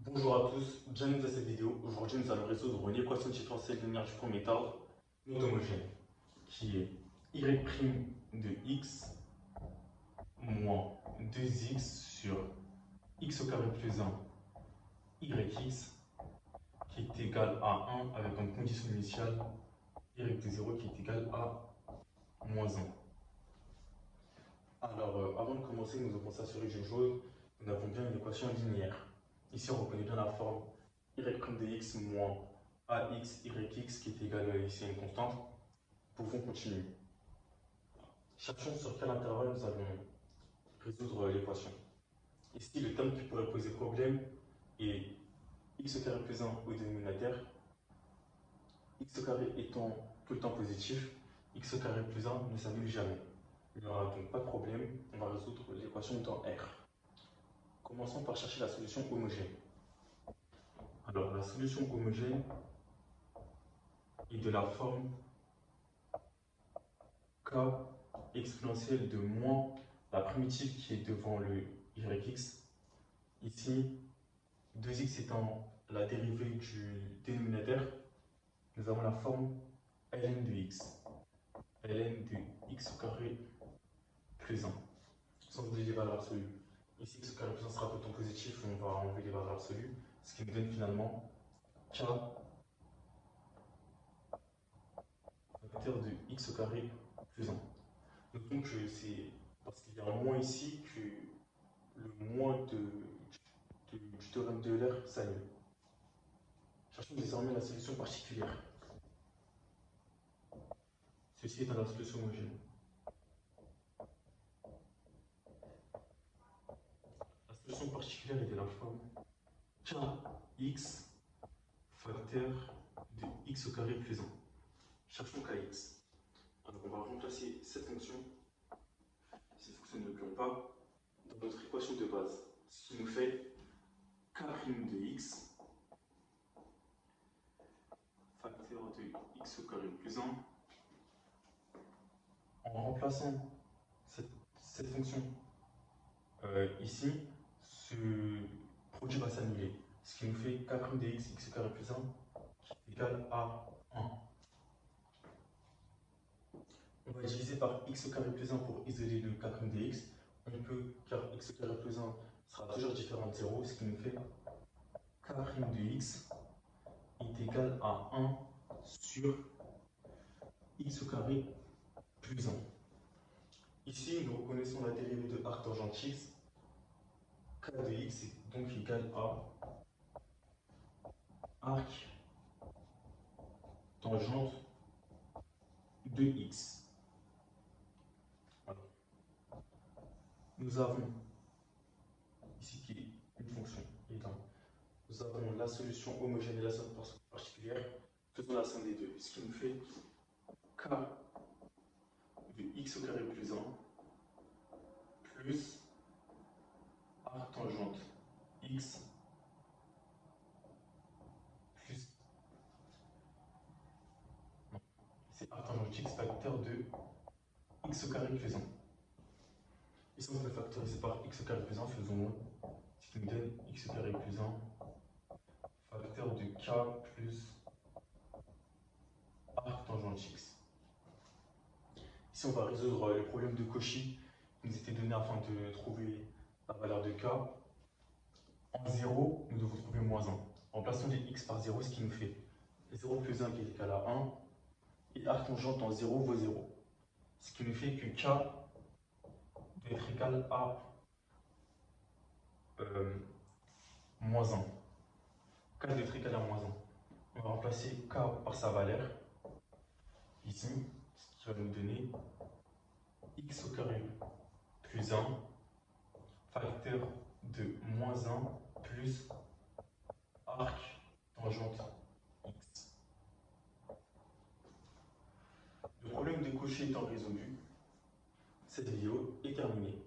Bonjour à tous, bienvenue dans cette vidéo. Aujourd'hui, nous allons résoudre une équation différentielle linéaire du premier ordre non homogène qui est y' de x moins 2x sur x au carré plus 1 yx qui est égal à 1 avec comme condition initiale y de 0 qui est égal à moins 1. Alors, avant de commencer, nous devons s'assurer d'une chose, nous avons bien une équation linéaire. Ici, on reconnaît bien la forme y' de x moins ax yx qui est égal ici à une constante. Pouvons continuer. Cherchons sur quel intervalle nous allons résoudre l'équation. Ici, le terme qui pourrait poser problème est x au carré plus 1 au dénominateur, x au carré étant tout le temps positif, x au carré plus 1 ne s'annule jamais. Il n'y aura donc pas de problème, on va résoudre l'équation dans R. Commençons par chercher la solution homogène. Alors, la solution homogène est de la forme k exponentielle de moins la primitive qui est devant le yx. Ici, 2x étant la dérivée du dénominateur, nous avons la forme ln de x. ln de x au carré plus 1. Sans oublier les valeurs absolues. Ici, x au carré plus 1 sera tout le temps positif, on va enlever les valeurs absolues, ce qui nous donne finalement k facteur de x au carré plus 1. Notons que c'est parce qu'il y a un moins ici que le moins du théorème de Euler s'annule. Cherchons désormais la solution particulière. Ceci est dans la solution homogène. La solution particulière est de la forme kx facteur de x au carré plus 1. Cherchons kx. Alors on va remplacer cette fonction ne bloque pas dans notre équation de base, ce qui nous fait k' de x facteur de x au carré plus 1. En remplaçant cette fonction ici, ce produit va s'annuler, ce qui nous fait k' de x au carré plus 1 qui est égal à 1. On va diviser par x au carré plus 1 pour isoler le k' de x. On peut, car x au carré plus 1 sera toujours différent de 0, ce qui nous fait k' de x est égal à 1 sur x au carré plus 1. Ici, nous reconnaissons la dérivée de arc tangente x. K de x est donc égal à arc tangente de x. Voilà. Nous avons ici qui est une fonction étant. Nous avons la solution homogène et la somme particulière. Faisons la somme des deux, ce qui nous fait k de x au carré plus 1 plus arc tangente x plus. Non, c'est arc tangente x facteur de x au carré plus 1. Ici, on peut factoriser par x au carré plus 1, faisons-le. Ce qui nous donne x au carré plus 1 facteur de k plus arc tangente x. Ici, on va résoudre le problème de Cauchy qui nous était donné afin de trouver la valeur de k. En 0, nous devons trouver moins 1. Remplaçons les x par 0, ce qui nous fait 0 plus 1 qui est égal à 1. Et arc tangente en 0 vaut 0. Ce qui nous fait que k doit être égal à moins 1. K doit être égal à moins 1. On va remplacer k par sa valeur, ici, ce qui va nous donner x au carré plus 1 facteur de moins 1 plus arc tangente x. Le problème de Cauchy étant résolu, cette vidéo est terminée.